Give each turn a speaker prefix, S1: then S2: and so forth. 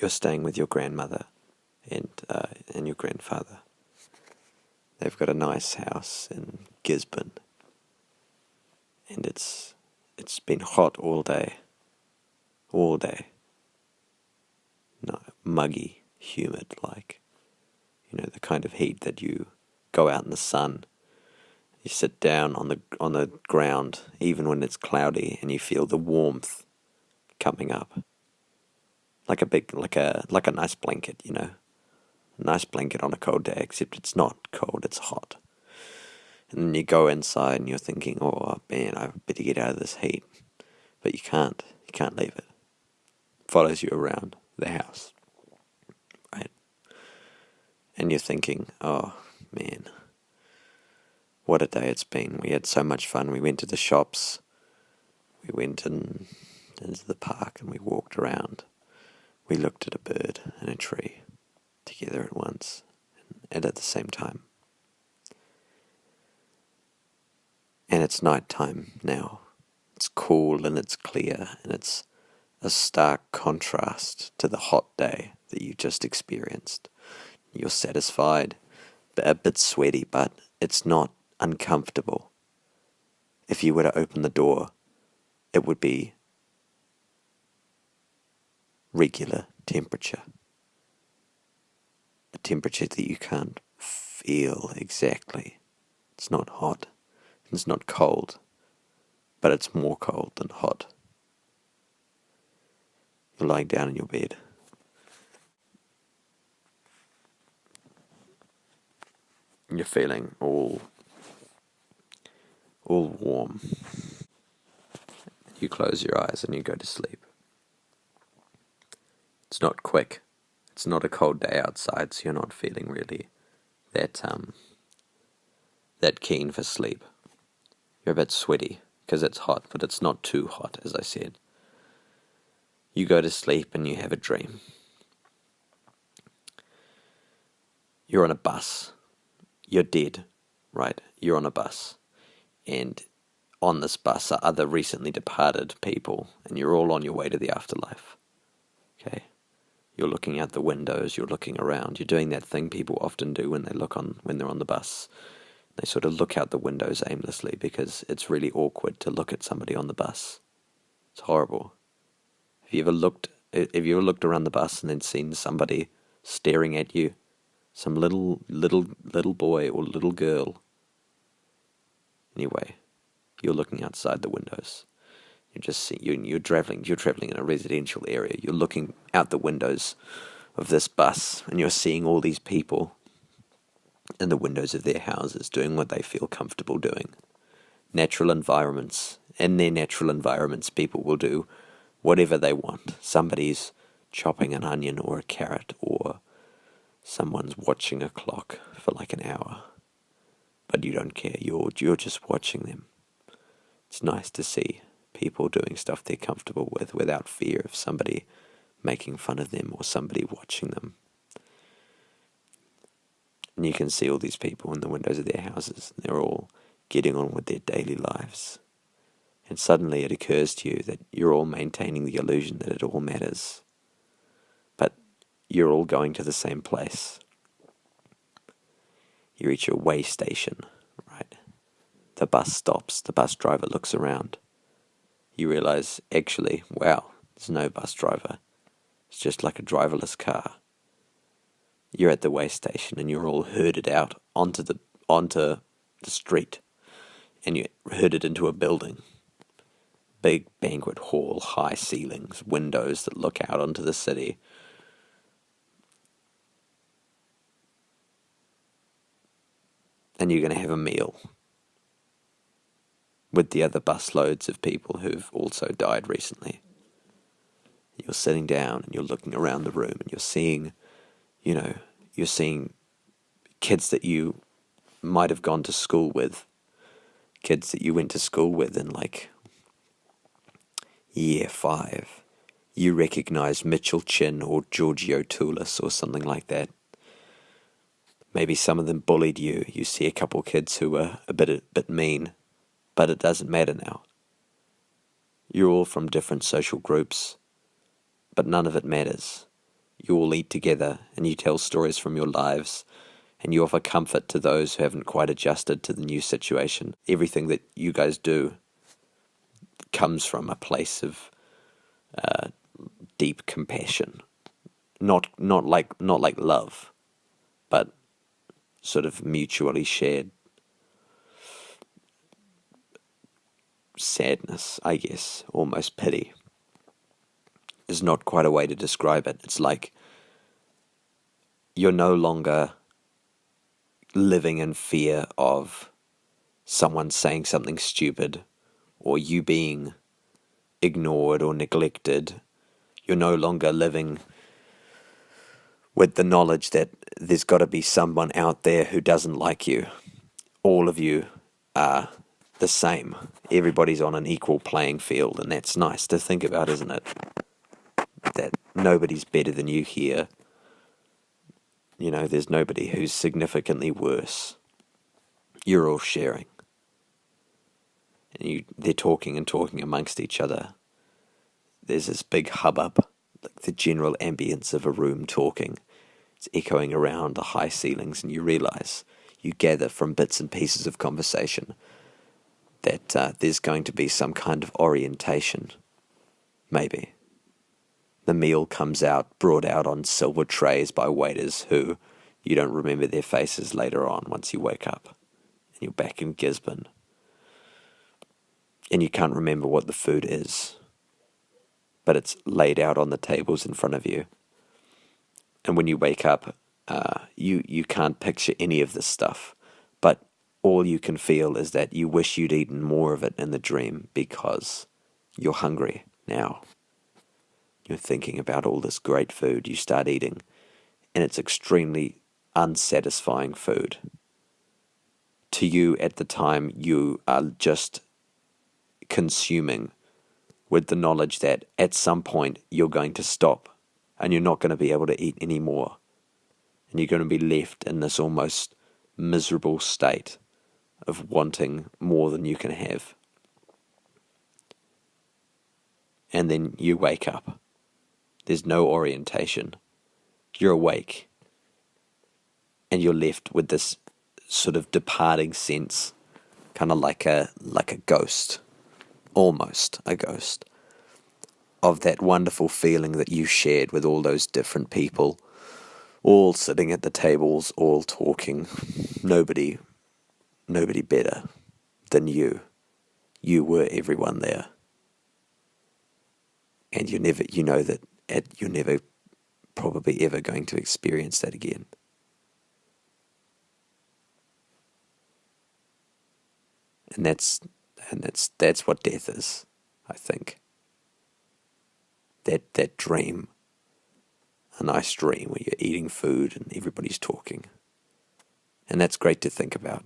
S1: you're staying with your grandmother and your grandfather. They've got a nice house in Gisborne, and it's been hot all day. No, muggy, humid, like, the kind of heat that you go out in the sun, you sit down on the ground, even when it's cloudy, and you feel the warmth coming up, like a nice blanket, a nice blanket on a cold day, except it's not cold, it's hot. And then you go inside and you're thinking, oh man, I better get out of this heat, but you can't leave it. It follows you around the house, right? And you're thinking, oh man, what a day it's been. We had so much fun. We went to the shops, we went into the park, and we walked around. We looked at a bird and a tree together at once and at the same time. And it's night time now. It's cool and it's clear, and it's a stark contrast to the hot day that you just experienced. You're satisfied, a bit sweaty, but it's not uncomfortable. If you were to open the door, it would be regular temperature. A temperature that you can't feel exactly. It's not hot, it's not cold, but it's more cold than hot. You're lying down in your bed. You're feeling all warm. You close your eyes and you go to sleep. It's not quick. It's not a cold day outside, so you're not feeling really that keen for sleep. You're a bit sweaty because it's hot, but it's not too hot, as I said. You go to sleep and you have a dream. You're on a bus. You're dead, right? You're on a bus. And on this bus are other recently departed people, and you're all on your way to the afterlife. Okay? You're looking out the windows, you're looking around, you're doing that thing people often do when they're on the bus. They sort of look out the windows aimlessly because it's really awkward to look at somebody on the bus. It's horrible. Have you ever looked around the bus and then seen somebody staring at you? Some little boy or little girl. Anyway, you're looking outside the windows. You're traveling in a residential area. You're looking out the windows of this bus, and you're seeing all these people in the windows of their houses doing what they feel comfortable doing. Natural environments. In their natural environments, people will do whatever they want. Somebody's chopping an onion or a carrot, or someone's watching a clock for like an hour. But you don't care. You're just watching them. It's nice to see people doing stuff they're comfortable with without fear of somebody making fun of them or somebody watching them. And you can see all these people in the windows of their houses. They're all getting on with their daily lives. And suddenly it occurs to you that you're all maintaining the illusion that it all matters. But you're all going to the same place. You reach a way station, right? The bus stops. The bus driver looks around. You realize, actually, wow, there's no bus driver. It's just like a driverless car. You're at the way station and you're all herded out onto the street, and you're herded into a building. Big banquet hall, high ceilings, windows that look out onto the city. And you're going to have a meal with the other busloads of people who've also died recently. You're sitting down and you're looking around the room and you're seeing kids that you might have gone to school with, kids that you went to school with in like year 5. You recognize Mitchell Chin or Giorgio Toulis or something like that. Maybe some of them bullied you. You see a couple of kids who were a bit mean, but it doesn't matter now. You're all from different social groups, but none of it matters. you all eat together and you tell stories from your lives and you offer comfort to those who haven't quite adjusted to the new situation. Everything that you guys do comes from a place of deep compassion, not like love, but sort of mutually shared sadness, I guess, almost pity. Is not quite a way to describe it. It's like you're no longer living in fear of someone saying something stupid or you being ignored or neglected. You're no longer living with the knowledge that there's got to be someone out there who doesn't like you. All of you are the same. Everybody's on an equal playing field, and that's nice to think about, isn't it? That nobody's better than you here. You know, there's nobody who's significantly worse. You're all sharing. And they're talking and talking amongst each other. There's this big hubbub, like the general ambience of a room talking. It's echoing around the high ceilings, and you realize, you gather from bits and pieces of conversation that there's going to be some kind of orientation. Maybe. The meal comes out, brought out on silver trays by waiters who you don't remember their faces later on once you wake up and you're back in Gisborne. And you can't remember what the food is, but it's laid out on the tables in front of you. And when you wake up, you can't picture any of this stuff, but all you can feel is that you wish you'd eaten more of it in the dream because you're hungry now. You're thinking about all this great food, you start eating, and it's extremely unsatisfying food. To you at the time, you are just consuming with the knowledge that at some point you're going to stop and you're not going to be able to eat anymore. And you're going to be left in this almost miserable state of wanting more than you can have. And then you wake up. There's no orientation. You're awake. And you're left with this sort of departing sense, kind of like a ghost, almost a ghost, of that wonderful feeling that you shared with all those different people, all sitting at the tables, all talking, nobody better than you. You were everyone there. And you know that you're never probably ever going to experience that again. And that's what death is, I think. That dream, a nice dream where you're eating food and everybody's talking. And that's great to think about.